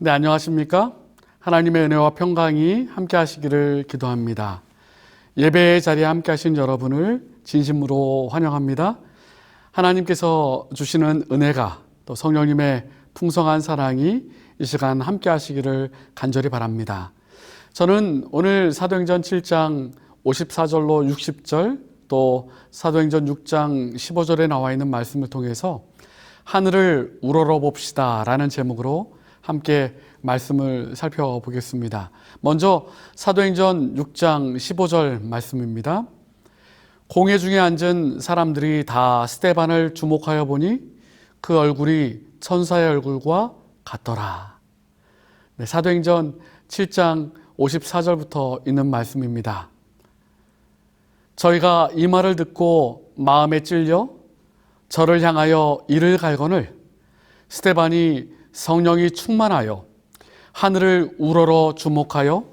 네, 안녕하십니까? 하나님의 은혜와 평강이 함께 하시기를 기도합니다. 예배의 자리에 함께 하신 여러분을 진심으로 환영합니다. 하나님께서 주시는 은혜가 또 성령님의 풍성한 사랑이 이 시간 함께 하시기를 간절히 바랍니다. 저는 오늘 사도행전 7장 54절로 60절 또 사도행전 6장 15절에 나와 있는 말씀을 통해서 하늘을 우러러 봅시다 라는 제목으로 함께 말씀을 살펴보겠습니다. 먼저 사도행전 6장 15절 말씀입니다. 공회 중에 앉은 사람들이 다 스데반을 주목하여 보니 그 얼굴이 천사의 얼굴과 같더라. 네, 사도행전 7장 54절부터 있는 말씀입니다. 저희가 이 말을 듣고 마음에 찔려 저를 향하여 이를 갈거늘 스데반이 성령이 충만하여 하늘을 우러러 주목하여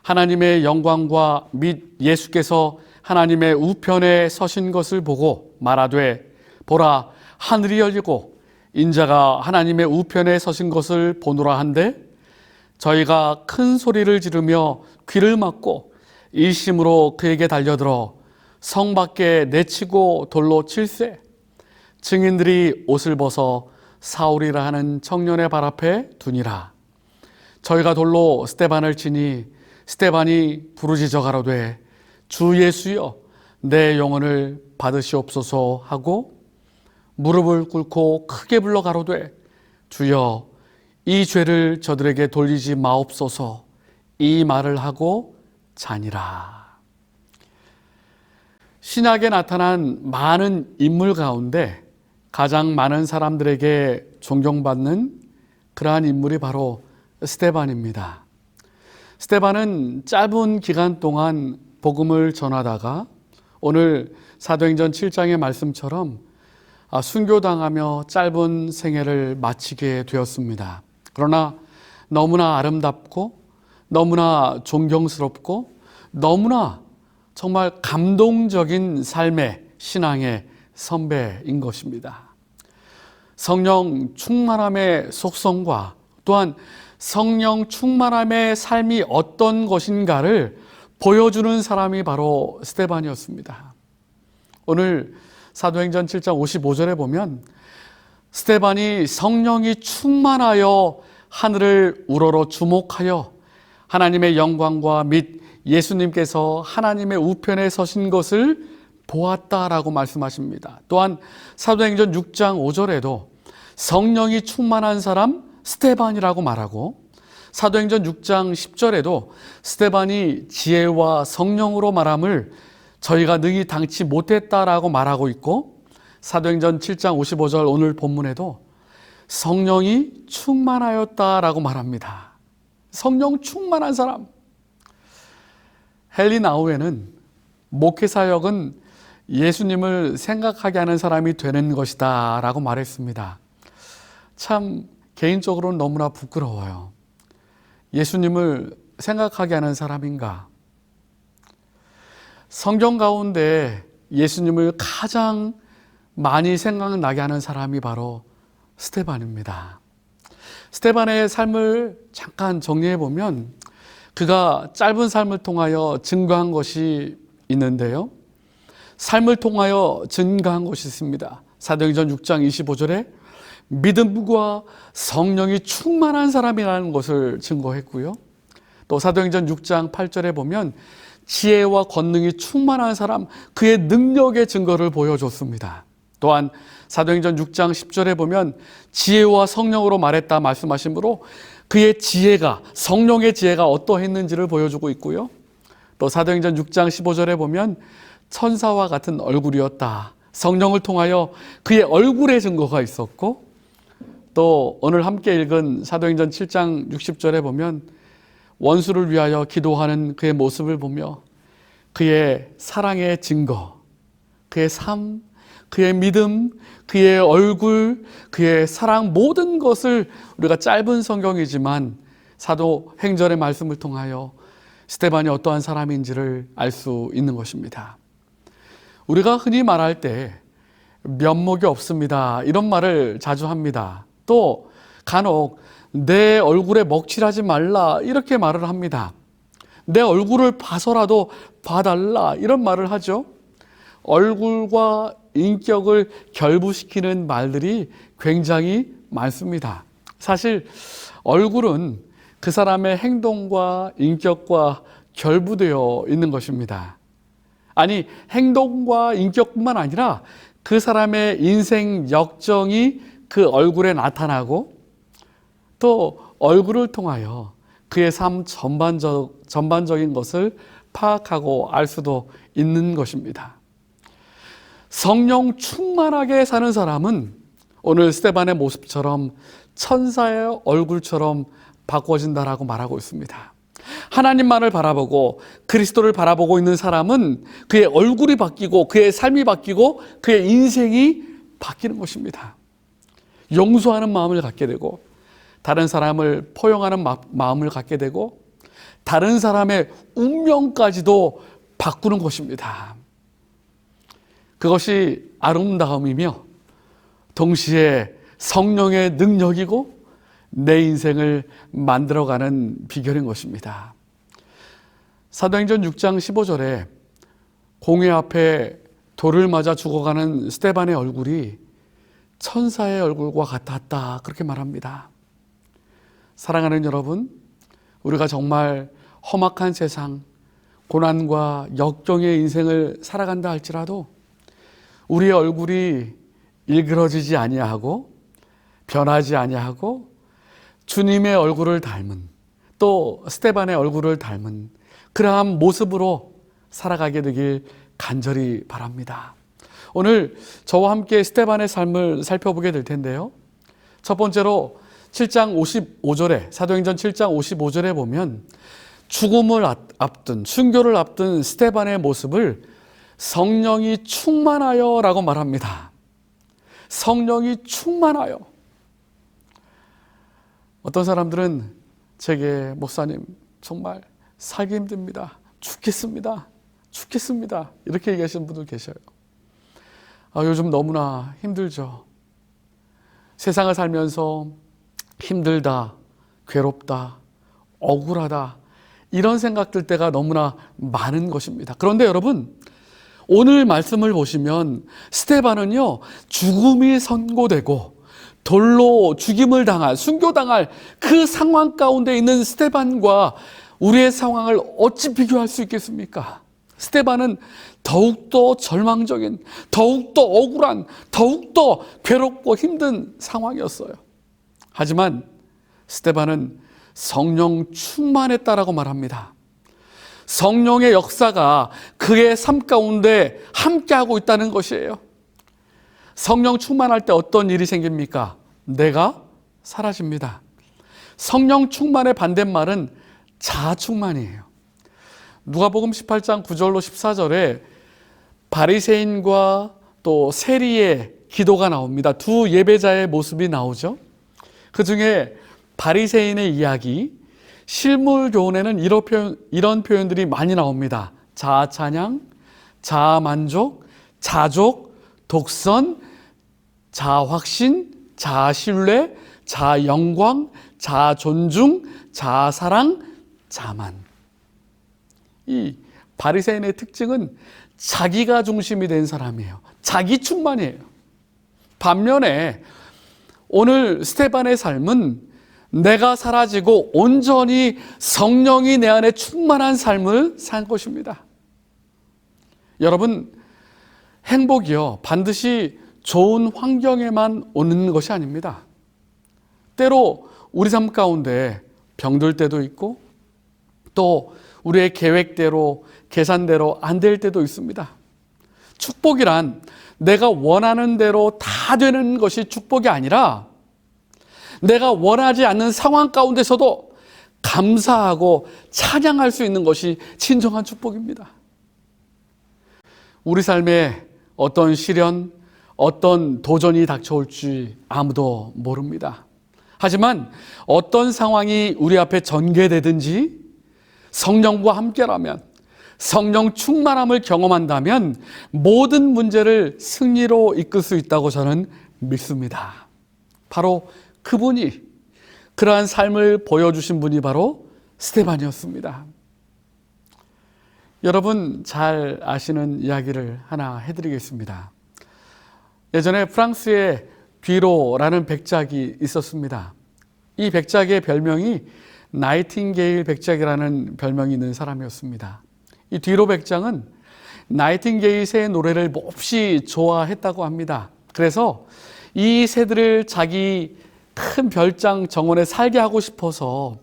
하나님의 영광과 및 예수께서 하나님의 우편에 서신 것을 보고 말하되 보라 하늘이 열리고 인자가 하나님의 우편에 서신 것을 보노라 한데 저희가 큰 소리를 지르며 귀를 막고 일심으로 그에게 달려들어 성 밖에 내치고 돌로 칠세 증인들이 옷을 벗어 사울이라 하는 청년의 발 앞에 두니라. 저희가 돌로 스데반을 치니 스데반이 부르짖어 가로되 주 예수여 내 영혼을 받으시옵소서 하고 무릎을 꿇고 크게 불러 가로되 주여 이 죄를 저들에게 돌리지 마옵소서 이 말을 하고 자니라. 신약에 나타난 많은 인물 가운데 가장 많은 사람들에게 존경받는 그러한 인물이 바로 스데반입니다. 스데반은 짧은 기간 동안 복음을 전하다가 오늘 사도행전 7장의 말씀처럼 순교당하며 짧은 생애를 마치게 되었습니다. 그러나 너무나 아름답고 너무나 존경스럽고 너무나 정말 감동적인 삶의 신앙의 선배인 것입니다. 성령 충만함의 속성과 또한 성령 충만함의 삶이 어떤 것인가를 보여주는 사람이 바로 스데반이었습니다. 오늘 사도행전 7장 55절에 보면 스데반이 성령이 충만하여 하늘을 우러러 주목하여 하나님의 영광과 및 예수님께서 하나님의 우편에 서신 것을 보았다라고 말씀하십니다. 또한 사도행전 6장 5절에도 성령이 충만한 사람 스데반이라고 말하고 사도행전 6장 10절에도 스데반이 지혜와 성령으로 말함을 저희가 능히 당치 못했다라고 말하고 있고 사도행전 7장 55절 오늘 본문에도 성령이 충만하였다라고 말합니다. 성령 충만한 사람. 헨리 나우에는 목회사역은 예수님을 생각하게 하는 사람이 되는 것이다 라고 말했습니다. 참 개인적으로는 너무나 부끄러워요. 예수님을 생각하게 하는 사람인가? 성경 가운데 예수님을 가장 많이 생각나게 하는 사람이 바로 스데반입니다. 스데반의 삶을 잠깐 정리해 보면 그가 짧은 삶을 통하여 증거한 것이 있는데요. 삶을 통하여 증거한 것이 있습니다. 사도행전 6장 25절에 믿음과 성령이 충만한 사람이라는 것을 증거했고요. 또 사도행전 6장 8절에 보면 지혜와 권능이 충만한 사람, 그의 능력의 증거를 보여줬습니다. 또한 사도행전 6장 10절에 보면 지혜와 성령으로 말했다 말씀하시므로 그의 지혜가, 성령의 지혜가 어떠했는지를 보여주고 있고요. 또 사도행전 6장 15절에 보면 천사와 같은 얼굴이었다. 성령을 통하여 그의 얼굴의 증거가 있었고 또 오늘 함께 읽은 사도행전 7장 60절에 보면 원수를 위하여 기도하는 그의 모습을 보며 그의 사랑의 증거, 그의 삶, 그의 믿음, 그의 얼굴, 그의 사랑 모든 것을 우리가 짧은 성경이지만 사도행전의 말씀을 통하여 스데반이 어떠한 사람인지를 알 수 있는 것입니다. 우리가 흔히 말할 때 면목이 없습니다 이런 말을 자주 합니다. 또 간혹 내 얼굴에 먹칠하지 말라 이렇게 말을 합니다. 내 얼굴을 봐서라도 봐달라 이런 말을 하죠. 얼굴과 인격을 결부시키는 말들이 굉장히 많습니다. 사실 얼굴은 그 사람의 행동과 인격과 결부되어 있는 것입니다. 아니, 행동과 인격뿐만 아니라 그 사람의 인생 역정이 그 얼굴에 나타나고 또 얼굴을 통하여 그의 삶 전반적인 것을 파악하고 알 수도 있는 것입니다. 성령 충만하게 사는 사람은 오늘 스데반의 모습처럼 천사의 얼굴처럼 바꿔진다라고 말하고 있습니다. 하나님만을 바라보고 그리스도를 바라보고 있는 사람은 그의 얼굴이 바뀌고 그의 삶이 바뀌고 그의 인생이 바뀌는 것입니다. 용서하는 마음을 갖게 되고 다른 사람을 포용하는 마음을 갖게 되고 다른 사람의 운명까지도 바꾸는 것입니다. 그것이 아름다움이며 동시에 성령의 능력이고 내 인생을 만들어가는 비결인 것입니다. 사도행전 6장 15절에 공회 앞에 돌을 맞아 죽어가는 스데반의 얼굴이 천사의 얼굴과 같았다 그렇게 말합니다. 사랑하는 여러분, 우리가 정말 험악한 세상, 고난과 역경의 인생을 살아간다 할지라도 우리의 얼굴이 일그러지지 아니하고 변하지 아니하고 주님의 얼굴을 닮은 또 스데반의 얼굴을 닮은 그러한 모습으로 살아가게 되길 간절히 바랍니다. 오늘 저와 함께 스데반의 삶을 살펴보게 될 텐데요. 첫 번째로 7장 55절에 사도행전 7장 55절에 보면 죽음을 앞둔 순교를 앞둔 스데반의 모습을 성령이 충만하여 라고 말합니다. 성령이 충만하여. 어떤 사람들은 제게 목사님 정말 살기 힘듭니다. 죽겠습니다. 이렇게 얘기하시는 분들 계셔요. 요즘 너무나 힘들죠. 세상을 살면서 힘들다, 괴롭다, 억울하다 이런 생각들 때가 너무나 많은 것입니다. 그런데 여러분, 오늘 말씀을 보시면 스데반은요 죽음이 선고되고 돌로 죽임을 당할, 순교당할 그 상황 가운데 있는 스데반과 우리의 상황을 어찌 비교할 수 있겠습니까? 스데반은 더욱더 절망적인, 더욱더 억울한, 더욱더 괴롭고 힘든 상황이었어요. 하지만 스데반은 성령 충만했다라고 말합니다. 성령의 역사가 그의 삶 가운데 함께하고 있다는 것이에요. 성령 충만할 때 어떤 일이 생깁니까? 내가 사라집니다. 성령 충만의 반대말은 자아 충만이에요. 누가복음 18장 9절로 14절에 바리새인과 또 세리의 기도가 나옵니다. 두 예배자의 모습이 나오죠. 그 중에 바리새인의 이야기, 실물 교훈에는 이런 표현들이 많이 나옵니다. 자아 찬양, 자아 만족, 자족, 독선, 자아 확신, 자아 신뢰, 자아 영광, 자아 존중, 자아 사랑, 자만. 이 바리새인의 특징은 자기가 중심이 된 사람이에요. 자기 충만이에요. 반면에 오늘 스데반의 삶은 내가 사라지고 온전히 성령이 내 안에 충만한 삶을 산 것입니다. 여러분, 행복이요 반드시 좋은 환경에만 오는 것이 아닙니다. 때로 우리 삶 가운데 병들 때도 있고 또 우리의 계획대로 계산대로 안 될 때도 있습니다. 축복이란 내가 원하는 대로 다 되는 것이 축복이 아니라 내가 원하지 않는 상황 가운데서도 감사하고 찬양할 수 있는 것이 진정한 축복입니다. 우리 삶에 어떤 시련, 어떤 도전이 닥쳐올지 아무도 모릅니다. 하지만 어떤 상황이 우리 앞에 전개되든지 성령과 함께라면, 성령 충만함을 경험한다면 모든 문제를 승리로 이끌 수 있다고 저는 믿습니다. 바로 그분이 그러한 삶을 보여주신 분이 바로 스데반이었습니다. 여러분 잘 아시는 이야기를 하나 해드리겠습니다. 예전에 프랑스에 귀로라는 백작이 있었습니다. 이 백작의 별명이 나이팅게일 백작이라는 별명이 있는 사람이었습니다. 이 뒤로 백작은 나이팅게일 새의 노래를 몹시 좋아했다고 합니다. 그래서 이 새들을 자기 큰 별장 정원에 살게 하고 싶어서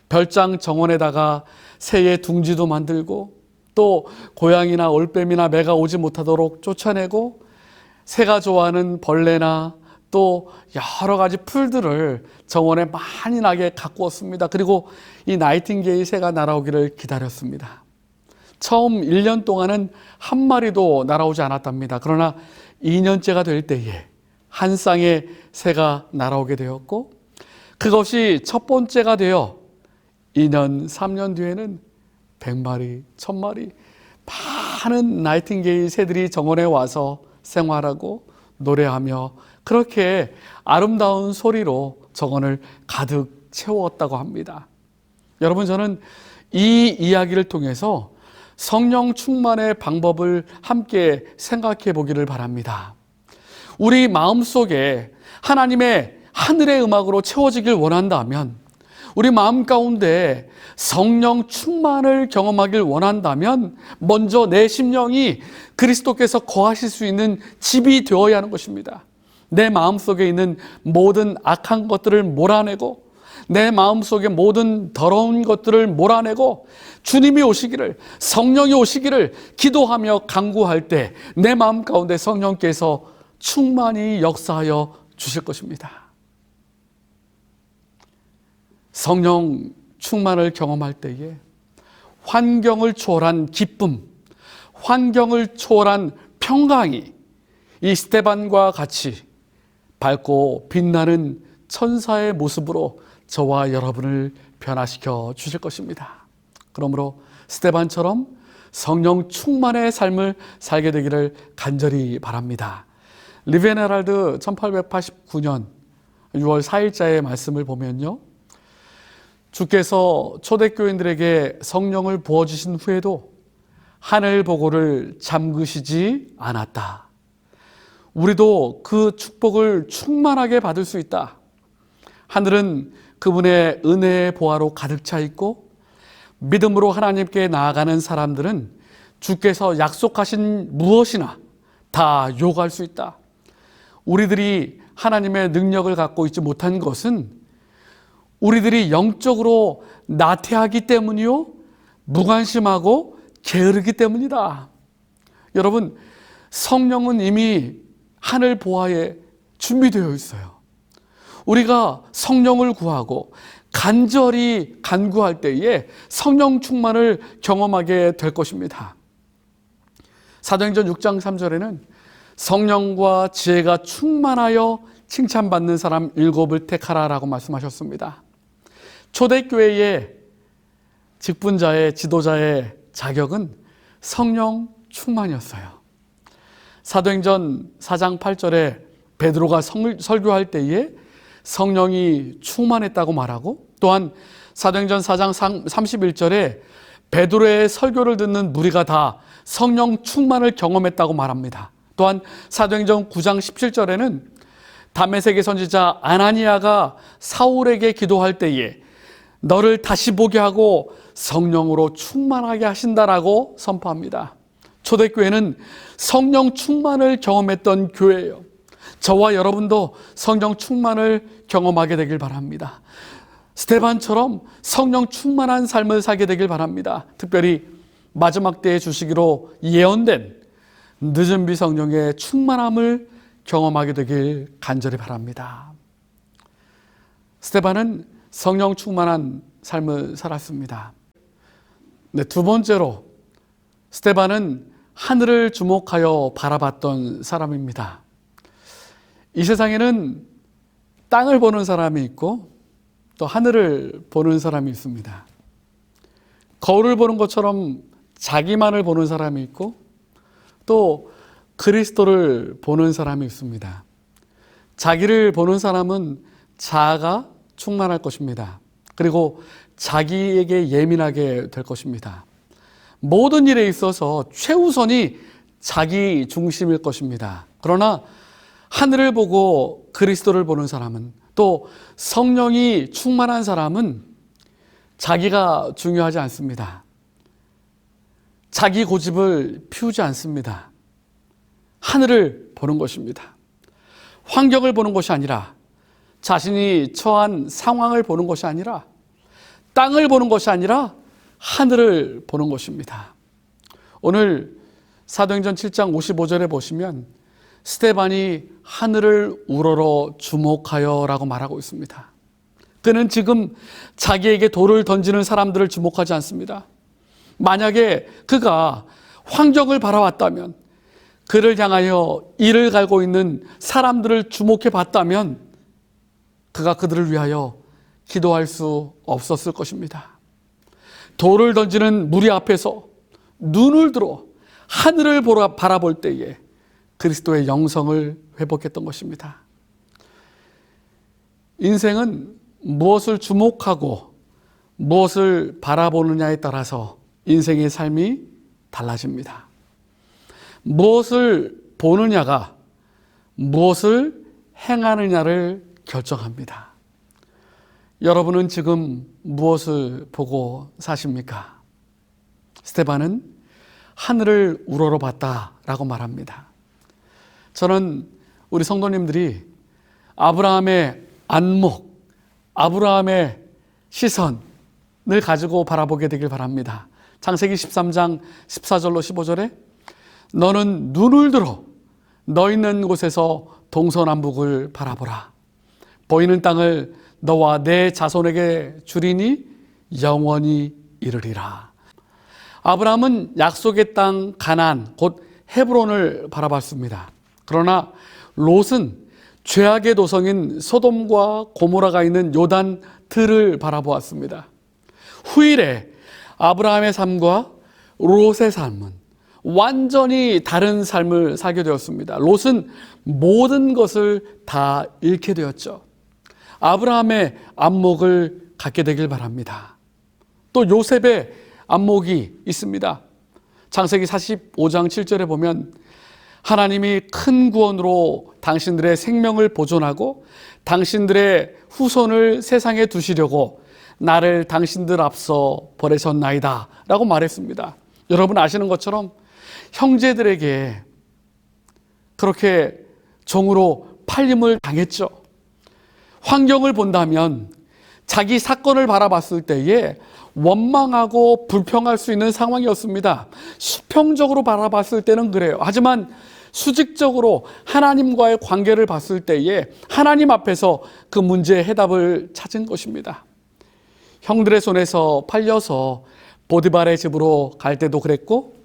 별장 정원에다가 새의 둥지도 만들고 또 고양이나 올빼미나 매가 오지 못하도록 쫓아내고 새가 좋아하는 벌레나 또 여러 가지 풀들을 정원에 많이 나게 가꾸었습니다. 그리고 이 나이팅게일 새가 날아오기를 기다렸습니다. 처음 1년 동안은 한 마리도 날아오지 않았답니다. 그러나 2년째가 될 때에 한 쌍의 새가 날아오게 되었고, 그것이 첫 번째가 되어 2년, 3년 뒤에는 100마리, 1000마리 많은 나이팅게일 새들이 정원에 와서 생활하고 노래하며 그렇게 아름다운 소리로 정원을 가득 채웠다고 합니다. 여러분, 저는 이 이야기를 통해서 성령 충만의 방법을 함께 생각해 보기를 바랍니다. 우리 마음속에 하나님의 하늘의 음악으로 채워지길 원한다면, 우리 마음 가운데 성령 충만을 경험하길 원한다면 먼저 내 심령이 그리스도께서 거하실 수 있는 집이 되어야 하는 것입니다. 내 마음속에 있는 모든 악한 것들을 몰아내고 내 마음속에 모든 더러운 것들을 몰아내고 주님이 오시기를, 성령이 오시기를 기도하며 간구할 때 내 마음 가운데 성령께서 충만히 역사하여 주실 것입니다. 성령 충만을 경험할 때에 환경을 초월한 기쁨, 환경을 초월한 평강이 이 스데반과 같이 밝고 빛나는 천사의 모습으로 저와 여러분을 변화시켜 주실 것입니다. 그러므로 스데반처럼 성령 충만의 삶을 살게 되기를 간절히 바랍니다. 리비엔 헤럴드 1889년 6월 4일자의 말씀을 보면요, 주께서 초대교인들에게 성령을 부어주신 후에도 하늘 보고를 잠그시지 않았다. 우리도 그 축복을 충만하게 받을 수 있다. 하늘은 그분의 은혜의 보화로 가득 차 있고 믿음으로 하나님께 나아가는 사람들은 주께서 약속하신 무엇이나 다 요구할 수 있다. 우리들이 하나님의 능력을 갖고 있지 못한 것은 우리들이 영적으로 나태하기 때문이요, 무관심하고 게으르기 때문이다. 여러분, 성령은 이미 하늘 보화에 준비되어 있어요. 우리가 성령을 구하고 간절히 간구할 때에 성령 충만을 경험하게 될 것입니다. 사도행전 6장 3절에는 성령과 지혜가 충만하여 칭찬받는 사람 7을 택하라라고 말씀하셨습니다. 초대교회의 직분자의 지도자의 자격은 성령 충만이었어요. 사도행전 4장 8절에 베드로가 설교할 때에 성령이 충만했다고 말하고, 또한 사도행전 4장 31절에 베드로의 설교를 듣는 무리가 다 성령 충만을 경험했다고 말합니다. 또한 사도행전 9장 17절에는 다메섹의 선지자 아나니아가 사울에게 기도할 때에 너를 다시 보게 하고 성령으로 충만하게 하신다라고 선포합니다. 초대교회는 성령 충만을 경험했던 교회예요. 저와 여러분도 성령 충만을 경험하게 되길 바랍니다. 스데반처럼 성령 충만한 삶을 살게 되길 바랍니다. 특별히 마지막 때에 주시기로 예언된 늦은 비 성령의 충만함을 경험하게 되길 간절히 바랍니다. 스데반은 성령 충만한 삶을 살았습니다. 네, 두 번째로 스데반은 하늘을 주목하여 바라봤던 사람입니다. 이 세상에는 땅을 보는 사람이 있고 또 하늘을 보는 사람이 있습니다. 거울을 보는 것처럼 자기만을 보는 사람이 있고 또 그리스도를 보는 사람이 있습니다. 자기를 보는 사람은 자아가 충만할 것입니다. 그리고 자기에게 예민하게 될 것입니다. 모든 일에 있어서 최우선이 자기 중심일 것입니다. 그러나 하늘을 보고 그리스도를 보는 사람은, 또 성령이 충만한 사람은 자기가 중요하지 않습니다. 자기 고집을 피우지 않습니다. 하늘을 보는 것입니다. 환경을 보는 것이 아니라, 자신이 처한 상황을 보는 것이 아니라, 땅을 보는 것이 아니라 하늘을 보는 것입니다. 오늘 사도행전 7장 55절에 보시면 스데반이 하늘을 우러러 주목하여 라고 말하고 있습니다. 그는 지금 자기에게 돌을 던지는 사람들을 주목하지 않습니다. 만약에 그가 환경을 바라왔다면, 그를 향하여 이를 갈고 있는 사람들을 주목해 봤다면 그가 그들을 위하여 기도할 수 없었을 것입니다. 돌을 던지는 무리 앞에서 눈을 들어 하늘을 바라볼 때에 그리스도의 영성을 회복했던 것입니다. 인생은 무엇을 주목하고 무엇을 바라보느냐에 따라서 인생의 삶이 달라집니다. 무엇을 보느냐가 무엇을 행하느냐를 결정합니다. 여러분은 지금 무엇을 보고 사십니까? 스데반은 하늘을 우러러 봤다라고 말합니다. 저는 우리 성도님들이 아브라함의 안목, 아브라함의 시선을 가지고 바라보게 되길 바랍니다. 창세기 13장 14절로 15절에 너는 눈을 들어 너 있는 곳에서 동서남북을 바라보라. 보이는 땅을 너와 내 자손에게 주리니 영원히 이르리라. 아브라함은 약속의 땅 가나안, 곧 헤브론을 바라봤습니다. 그러나 롯은 죄악의 도성인 소돔과 고모라가 있는 요단 들을 바라보았습니다. 후일에 아브라함의 삶과 롯의 삶은 완전히 다른 삶을 살게 되었습니다. 롯은 모든 것을 다 잃게 되었죠. 아브라함의 안목을 갖게 되길 바랍니다. 또 요셉의 안목이 있습니다. 창세기 45장 7절에 보면 하나님이 큰 구원으로 당신들의 생명을 보존하고 당신들의 후손을 세상에 두시려고 나를 당신들 앞서 보내셨나이다 라고 말했습니다. 여러분 아시는 것처럼 형제들에게 그렇게 종으로 팔림을 당했죠. 환경을 본다면 자기 사건을 바라봤을 때에 원망하고 불평할 수 있는 상황이었습니다. 수평적으로 바라봤을 때는 그래요. 하지만 수직적으로 하나님과의 관계를 봤을 때에 하나님 앞에서 그 문제의 해답을 찾은 것입니다. 형들의 손에서 팔려서 보디발의 집으로 갈 때도 그랬고,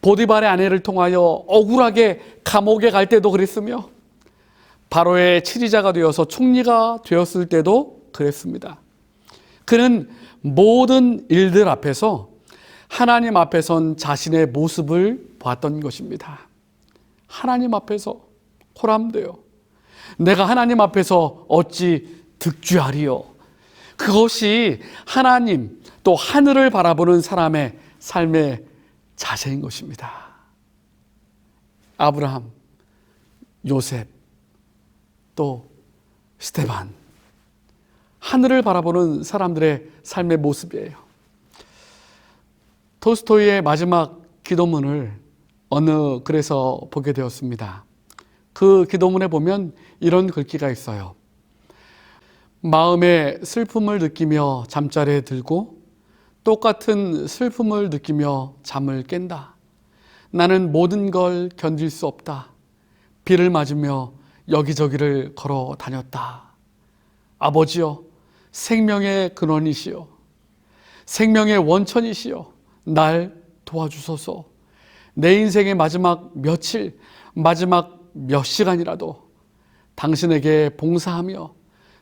보디발의 아내를 통하여 억울하게 감옥에 갈 때도 그랬으며, 바로의 치리자가 되어서 총리가 되었을 때도 그랬습니다. 그는 모든 일들 앞에서 하나님 앞에 선 자신의 모습을 봤던 것입니다. 하나님 앞에서 호람되어 내가 하나님 앞에서 어찌 득주하리요. 그것이 하나님 또 하늘을 바라보는 사람의 삶의 자세인 것입니다. 아브라함, 요셉, 또 스데반, 하늘을 바라보는 사람들의 삶의 모습이에요. 톨스토이의 마지막 기도문을 어느 글에서 보게 되었습니다. 그 기도문에 보면 이런 글귀가 있어요. 마음에 슬픔을 느끼며 잠자리에 들고 똑같은 슬픔을 느끼며 잠을 깬다. 나는 모든 걸 견딜 수 없다. 비를 맞으며 여기저기를 걸어 다녔다. 아버지여, 생명의 근원이시여, 생명의 원천이시여, 날 도와주소서. 내 인생의 마지막 며칠, 마지막 몇 시간이라도 당신에게 봉사하며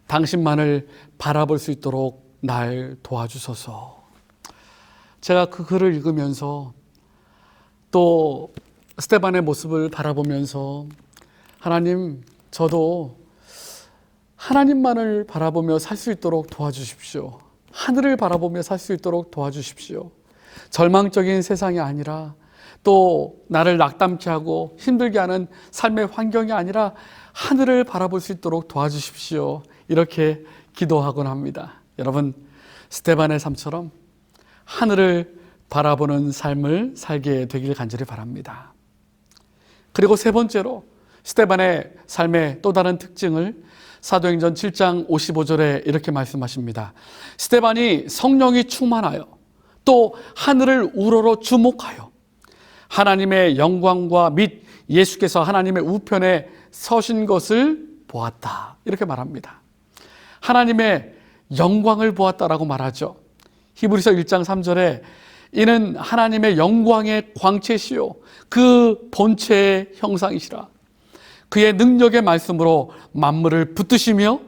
당신만을 바라볼 수 있도록 날 도와주소서. 제가 그 글을 읽으면서 또 스데반의 모습을 바라보면서 하나님, 저도 하나님만을 바라보며 살 수 있도록 도와주십시오. 하늘을 바라보며 살 수 있도록 도와주십시오. 절망적인 세상이 아니라, 또 나를 낙담케 하고 힘들게 하는 삶의 환경이 아니라 하늘을 바라볼 수 있도록 도와주십시오. 이렇게 기도하곤 합니다. 여러분, 스데반의 삶처럼 하늘을 바라보는 삶을 살게 되길 간절히 바랍니다. 그리고 세 번째로 스데반의 삶의 또 다른 특징을 사도행전 7장 55절에 이렇게 말씀하십니다. 스데반이 성령이 충만하여 또 하늘을 우러러 주목하여 하나님의 영광과 및 예수께서 하나님의 우편에 서신 것을 보았다. 이렇게 말합니다. 하나님의 영광을 보았다라고 말하죠. 히브리서 1장 3절에 이는 하나님의 영광의 광채시요 그 본체의 형상이시라. 그의 능력의 말씀으로 만물을 붙드시며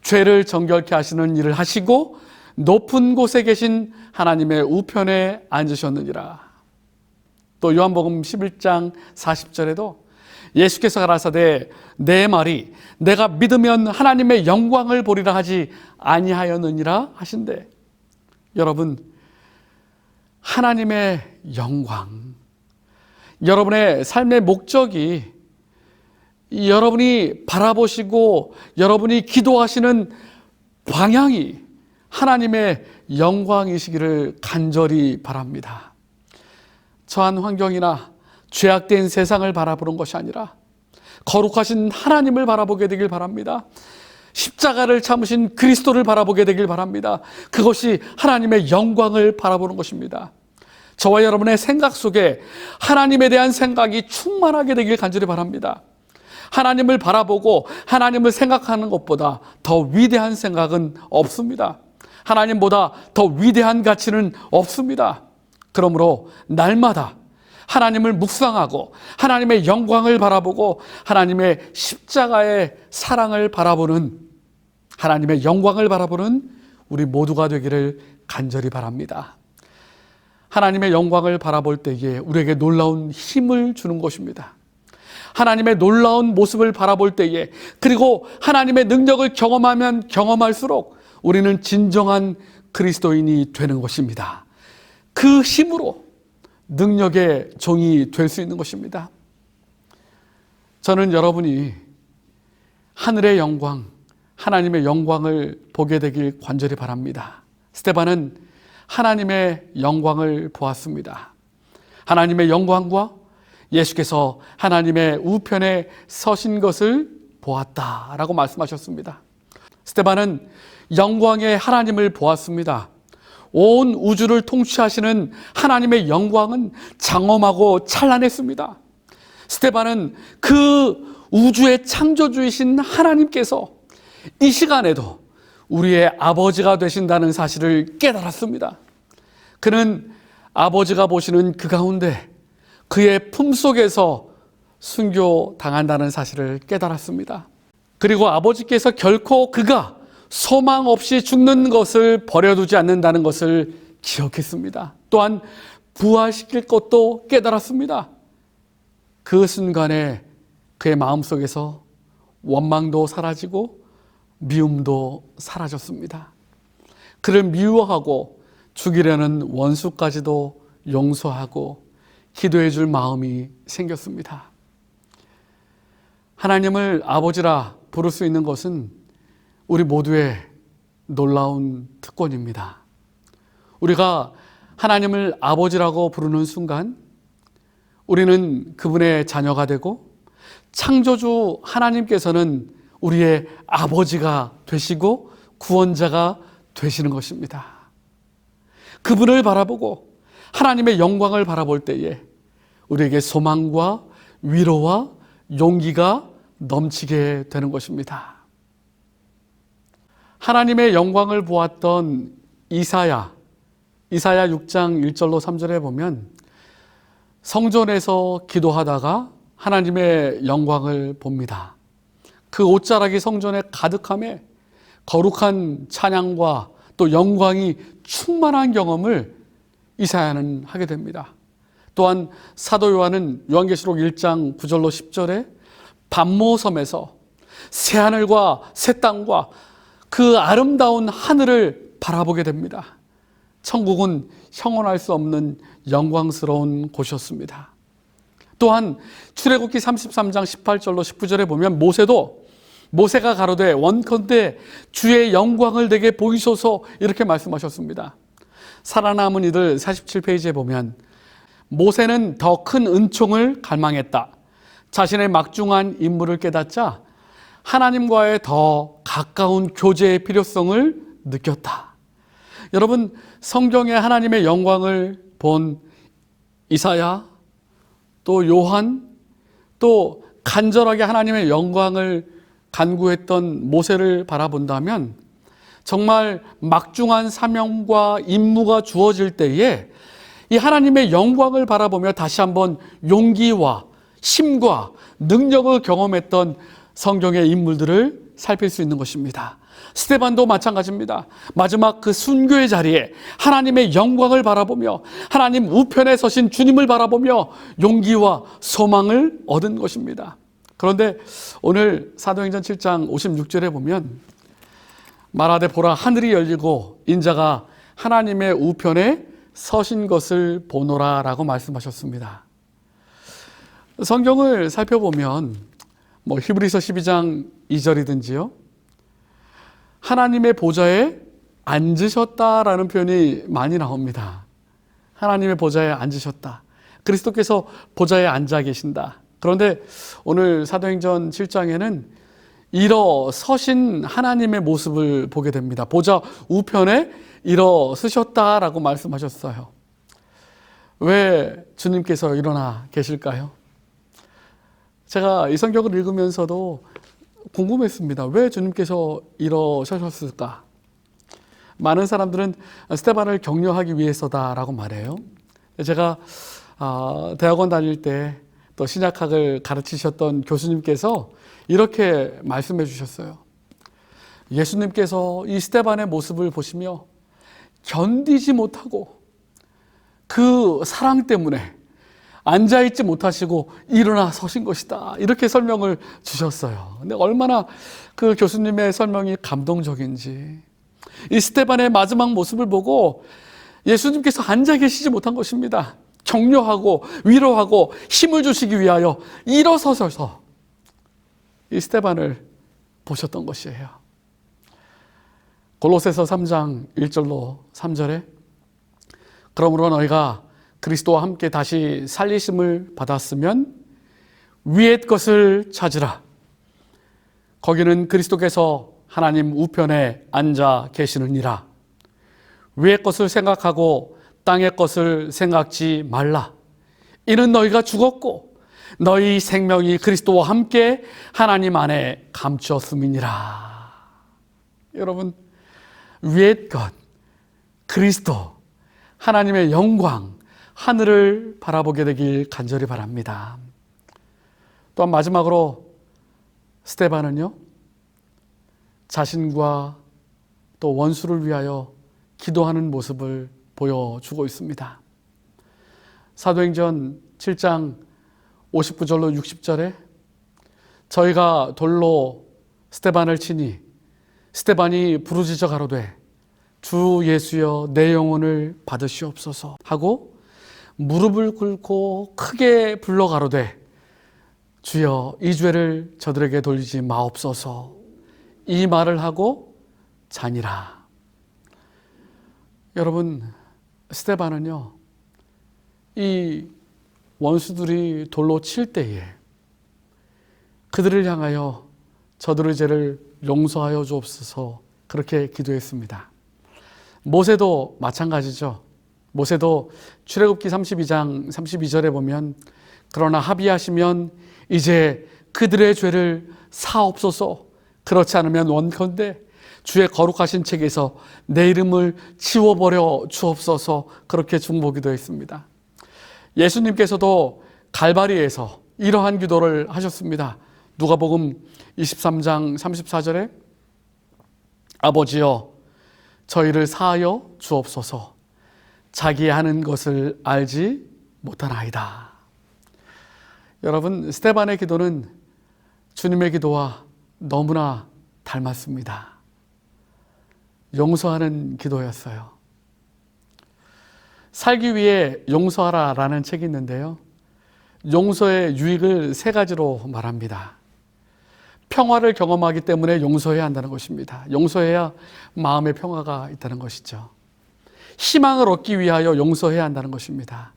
죄를 정결케 하시는 일을 하시고 높은 곳에 계신 하나님의 우편에 앉으셨느니라. 또 요한복음 11장 40절에도 예수께서 가라사대 내 말이 내가 믿으면 하나님의 영광을 보리라 하지 아니하였느니라 하신대. 여러분, 하나님의 영광, 여러분의 삶의 목적이 여러분이 바라보시고 여러분이 기도하시는 방향이 하나님의 영광이시기를 간절히 바랍니다. 처한 환경이나 죄악된 세상을 바라보는 것이 아니라 거룩하신 하나님을 바라보게 되길 바랍니다. 십자가를 참으신 그리스도를 바라보게 되길 바랍니다. 그것이 하나님의 영광을 바라보는 것입니다. 저와 여러분의 생각 속에 하나님에 대한 생각이 충만하게 되길 간절히 바랍니다. 하나님을 바라보고 하나님을 생각하는 것보다 더 위대한 생각은 없습니다. 하나님보다 더 위대한 가치는 없습니다. 그러므로 날마다 하나님을 묵상하고 하나님의 영광을 바라보고 하나님의 십자가의 사랑을 바라보는, 하나님의 영광을 바라보는 우리 모두가 되기를 간절히 바랍니다. 하나님의 영광을 바라볼 때에 우리에게 놀라운 힘을 주는 것입니다. 하나님의 놀라운 모습을 바라볼 때에, 그리고 하나님의 능력을 경험하면 경험할수록 우리는 진정한 그리스도인이 되는 것입니다. 그 힘으로 능력의 종이 될 수 있는 것입니다. 저는 여러분이 하늘의 영광, 하나님의 영광을 보게 되길 간절히 바랍니다. 스데반은 하나님의 영광을 보았습니다. 하나님의 영광과 예수께서 하나님의 우편에 서신 것을 보았다라고 말씀하셨습니다. 스데반은 영광의 하나님을 보았습니다. 온 우주를 통치하시는 하나님의 영광은 장엄하고 찬란했습니다. 스데반은 그 우주의 창조주이신 하나님께서 이 시간에도 우리의 아버지가 되신다는 사실을 깨달았습니다. 그는 아버지가 보시는 그 가운데 그의 품속에서 순교당한다는 사실을 깨달았습니다. 그리고 아버지께서 결코 그가 소망 없이 죽는 것을 버려두지 않는다는 것을 기억했습니다. 또한 부활시킬 것도 깨달았습니다. 그 순간에 그의 마음속에서 원망도 사라지고 미움도 사라졌습니다. 그를 미워하고 죽이려는 원수까지도 용서하고 기도해 줄 마음이 생겼습니다. 하나님을 아버지라 부를 수 있는 것은 우리 모두의 놀라운 특권입니다. 우리가 하나님을 아버지라고 부르는 순간 우리는 그분의 자녀가 되고 창조주 하나님께서는 우리의 아버지가 되시고 구원자가 되시는 것입니다. 그분을 바라보고 하나님의 영광을 바라볼 때에 우리에게 소망과 위로와 용기가 넘치게 되는 것입니다. 하나님의 영광을 보았던 이사야 6장 1절로 3절에 보면 성전에서 기도하다가 하나님의 영광을 봅니다. 그 옷자락이 성전에 가득함에 거룩한 찬양과 또 영광이 충만한 경험을 이사야는 하게 됩니다. 또한 사도 요한은 요한계시록 1장 9절로 10절에 반모섬에서 새하늘과 새 땅과 그 아름다운 하늘을 바라보게 됩니다. 천국은 형언할 수 없는 영광스러운 곳이었습니다. 또한 출애굽기 33장 18절로 19절에 보면 모세가 가로되 원컨대 주의 영광을 내게 보이소서 이렇게 말씀하셨습니다. 살아남은 이들 47페이지에 보면 모세는 더 큰 은총을 갈망했다. 자신의 막중한 임무를 깨닫자 하나님과의 더 가까운 교제의 필요성을 느꼈다. 여러분, 성경에 하나님의 영광을 본 이사야, 또 요한, 또 간절하게 하나님의 영광을 간구했던 모세를 바라본다면 정말 막중한 사명과 임무가 주어질 때에 이 하나님의 영광을 바라보며 다시 한번 용기와 힘과 능력을 경험했던 성경의 인물들을 살필 수 있는 것입니다. 스데반도 마찬가지입니다. 마지막 그 순교의 자리에 하나님의 영광을 바라보며 하나님 우편에 서신 주님을 바라보며 용기와 소망을 얻은 것입니다. 그런데 오늘 사도행전 7장 56절에 보면 말하되 보라 하늘이 열리고 인자가 하나님의 우편에 서신 것을 보노라 라고 말씀하셨습니다. 성경을 살펴보면 히브리서 12장 2절이든지요, 하나님의 보좌에 앉으셨다라는 표현이 많이 나옵니다. 하나님의 보좌에 앉으셨다. 그리스도께서 보좌에 앉아 계신다. 그런데 오늘 사도행전 7장에는 일어서신 하나님의 모습을 보게 됩니다. 보좌 우편에 일어서셨다라고 말씀하셨어요. 왜 주님께서 일어나 계실까요? 제가 이 성경을 읽으면서도 궁금했습니다. 왜 주님께서 일어서셨을까? 많은 사람들은 스데반을 격려하기 위해서다라고 말해요. 제가 대학원 다닐 때 또 신약학을 가르치셨던 교수님께서 이렇게 말씀해 주셨어요. 예수님께서 이 스데반의 모습을 보시며 견디지 못하고 그 사랑 때문에 앉아있지 못하시고 일어나 서신 것이다. 이렇게 설명을 주셨어요. 근데 얼마나 그 교수님의 설명이 감동적인지. 이 스데반의 마지막 모습을 보고 예수님께서 앉아 계시지 못한 것입니다. 격려하고 위로하고 힘을 주시기 위하여 일어서셔서 이 스데반을 보셨던 것이에요. 골로새서 3장 1절로 3절에 그러므로 너희가 그리스도와 함께 다시 살리심을 받았으면 위의 것을 찾으라. 거기는 그리스도께서 하나님 우편에 앉아 계시느니라. 위의 것을 생각하고 땅의 것을 생각지 말라. 이는 너희가 죽었고 너희 생명이 그리스도와 함께 하나님 안에 감추었음이니라. 여러분, 위의 것, 그리스도, 하나님의 영광, 하늘을 바라보게 되길 간절히 바랍니다. 또한 마지막으로 스데반은요, 자신과 또 원수를 위하여 기도하는 모습을 보여주고 있습니다. 사도행전 7장 59절로 60절에 저희가 돌로 스데반을 치니 스데반이 부르짖어 가로되 주 예수여 내 영혼을 받으시옵소서 하고 무릎을 꿇고 크게 불러 가로되 주여 이 죄를 저들에게 돌리지 마옵소서. 이 말을 하고 자니라. 여러분, 스데반은요, 이 원수들이 돌로 칠 때에 그들을 향하여 저들의 죄를 용서하여 주옵소서 그렇게 기도했습니다. 모세도 마찬가지죠. 모세도 출애굽기 32장 32절에 보면 그러나 합의하시면 이제 그들의 죄를 사옵소서. 그렇지 않으면 원컨대 주의 거룩하신 책에서 내 이름을 지워버려 주옵소서. 그렇게 중보기도 했습니다. 예수님께서도 갈바리에서 이러한 기도를 하셨습니다. 누가복음 23장 34절에 아버지여 저희를 사하여 주옵소서. 자기 하는 것을 알지 못하나이다. 여러분, 스데반의 기도는 주님의 기도와 너무나 닮았습니다. 용서하는 기도였어요. 살기 위해 용서하라라는 책이 있는데요. 용서의 유익을 3가지로 말합니다. 평화를 경험하기 때문에 용서해야 한다는 것입니다. 용서해야 마음의 평화가 있다는 것이죠. 희망을 얻기 위하여 용서해야 한다는 것입니다.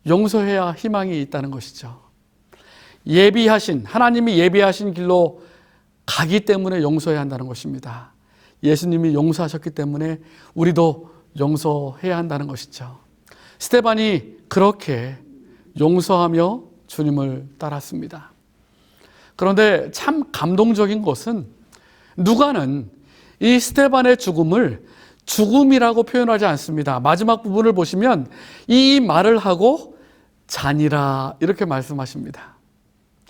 용서해야 희망이 있다는 것이죠. 하나님이 예비하신 길로 가기 때문에 용서해야 한다는 것입니다. 예수님이 용서하셨기 때문에 우리도 용서해야 한다는 것이죠. 스데반이 그렇게 용서하며 주님을 따랐습니다. 그런데 참 감동적인 것은 누가는 이 스데반의 죽음을 죽음이라고 표현하지 않습니다. 마지막 부분을 보시면 이 말을 하고 잔이라 이렇게 말씀하십니다.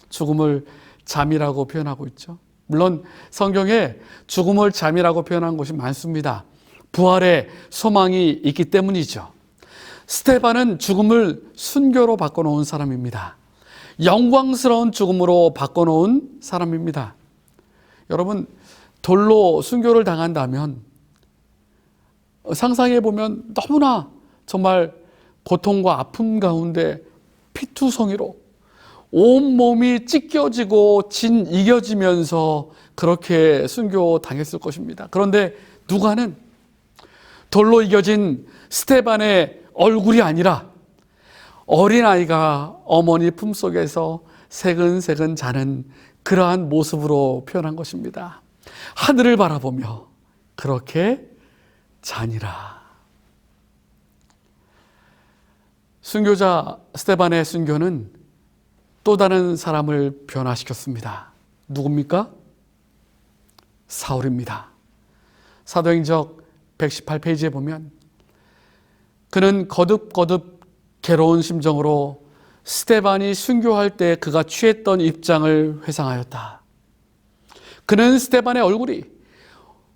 죽음을 잠이라고 표현하고 있죠. 물론 성경에 죽음을 잠이라고 표현한 것이 많습니다. 부활의 소망이 있기 때문이죠. 스데반은 죽음을 순교로 바꿔놓은 사람입니다. 영광스러운 죽음으로 바꿔놓은 사람입니다. 여러분, 돌로 순교를 당한다면 상상해보면 너무나 정말 고통과 아픔 가운데 피투성이로 온몸이 찢겨지고 이겨지면서 그렇게 순교 당했을 것입니다. 그런데 누가는 돌로 이겨진 스데반의 얼굴이 아니라 어린아이가 어머니 품속에서 새근새근 자는 그러한 모습으로 표현한 것입니다. 하늘을 바라보며 그렇게 자니라. 순교자 스데반의 순교는 또 다른 사람을 변화시켰습니다. 누굽니까? 사울입니다. 사도행적 118페이지에 보면 그는 거듭거듭 괴로운 심정으로 스데반이 순교할 때 그가 취했던 입장을 회상하였다. 그는 스데반의 얼굴이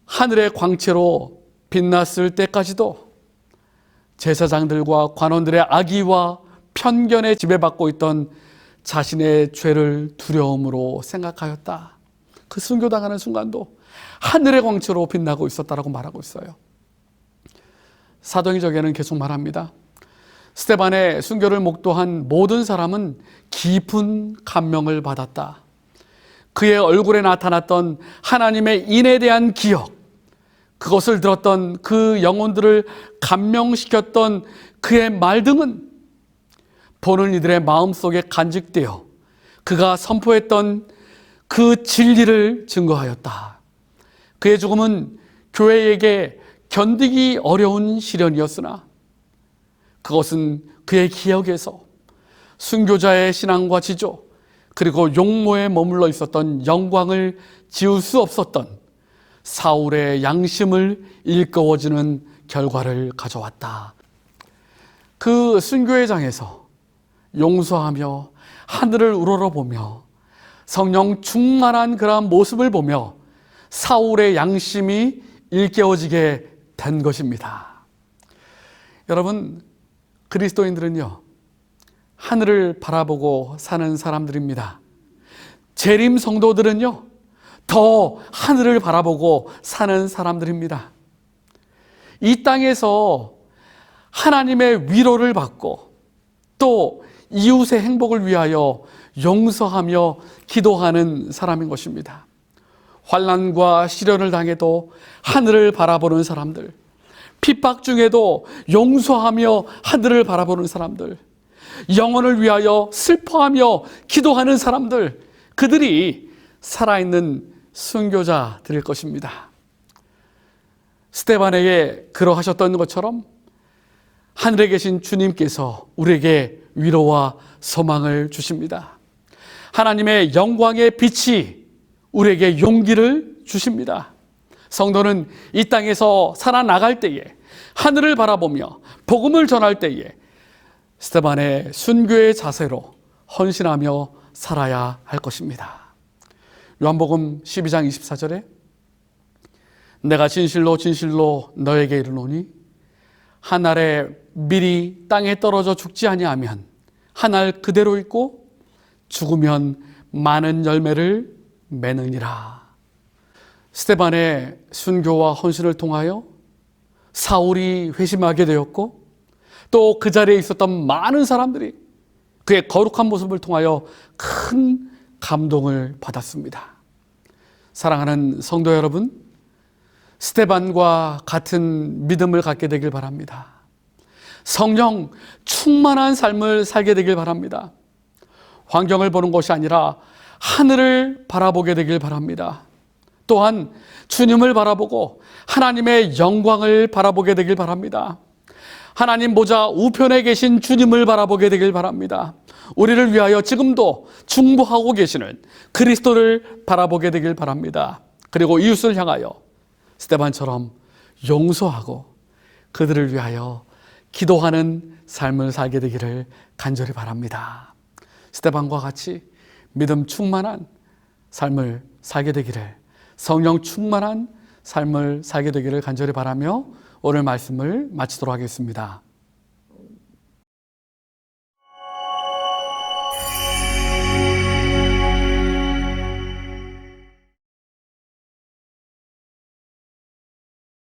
하늘의 광채로 빛났을 때까지도 제사장들과 관원들의 악의와 편견에 지배받고 있던 자신의 죄를 두려움으로 생각하였다. 그 순교당하는 순간도 하늘의 광채로 빛나고 있었다라고 말하고 있어요. 사도행적에는 계속 말합니다. 스데반의 순교를 목도한 모든 사람은 깊은 감명을 받았다. 그의 얼굴에 나타났던 하나님의 인에 대한 기억, 그것을 들었던 그 영혼들을 감명시켰던 그의 말 등은 보는 이들의 마음속에 간직되어 그가 선포했던 그 진리를 증거하였다. 그의 죽음은 교회에게 견디기 어려운 시련이었으나 그것은 그의 기억에서 순교자의 신앙과 지조 그리고 용모에 머물러 있었던 영광을 지울 수 없었던 사울의 양심을 일깨워주는 결과를 가져왔다. 그 순교의 장에서 용서하며 하늘을 우러러보며 성령 충만한 그러한 모습을 보며 사울의 양심이 일깨워지게 된 것입니다. 여러분, 그리스도인들은요, 하늘을 바라보고 사는 사람들입니다. 재림 성도들은요, 더 하늘을 바라보고 사는 사람들입니다. 이 땅에서 하나님의 위로를 받고 또 이웃의 행복을 위하여 용서하며 기도하는 사람인 것입니다. 환난과 시련을 당해도 하늘을 바라보는 사람들, 핍박 중에도 용서하며 하늘을 바라보는 사람들, 영혼을 위하여 슬퍼하며 기도하는 사람들, 그들이 살아있는 순교자들일 것입니다. 스데반에게 그러하셨던 것처럼 하늘에 계신 주님께서 우리에게 위로와 소망을 주십니다. 하나님의 영광의 빛이 우리에게 용기를 주십니다. 성도는 이 땅에서 살아나갈 때에 하늘을 바라보며 복음을 전할 때에 스데반의 순교의 자세로 헌신하며 살아야 할 것입니다. 요한복음 12장 24절에 내가 진실로 진실로 너에게 이르노니 한 알에 밀이 땅에 떨어져 죽지 아니하면 한 알 그대로 있고 죽으면 많은 열매를 맺느니라. 스데반의 순교와 헌신을 통하여 사울이 회심하게 되었고 또 그 자리에 있었던 많은 사람들이 그의 거룩한 모습을 통하여 큰 감동을 받았습니다. 사랑하는 성도 여러분, 스데반과 같은 믿음을 갖게 되길 바랍니다. 성령 충만한 삶을 살게 되길 바랍니다. 환경을 보는 것이 아니라 하늘을 바라보게 되길 바랍니다. 또한 주님을 바라보고 하나님의 영광을 바라보게 되길 바랍니다. 하나님 보좌 우편에 계신 주님을 바라보게 되길 바랍니다. 우리를 위하여 지금도 중보하고 계시는 그리스도를 바라보게 되길 바랍니다. 그리고 이웃을 향하여 스데반처럼 용서하고 그들을 위하여 기도하는 삶을 살게 되기를 간절히 바랍니다. 스데반과 같이 믿음 충만한 삶을 살게 되기를, 성령 충만한 삶을 살게 되기를 간절히 바라며 오늘 말씀을 마치도록 하겠습니다.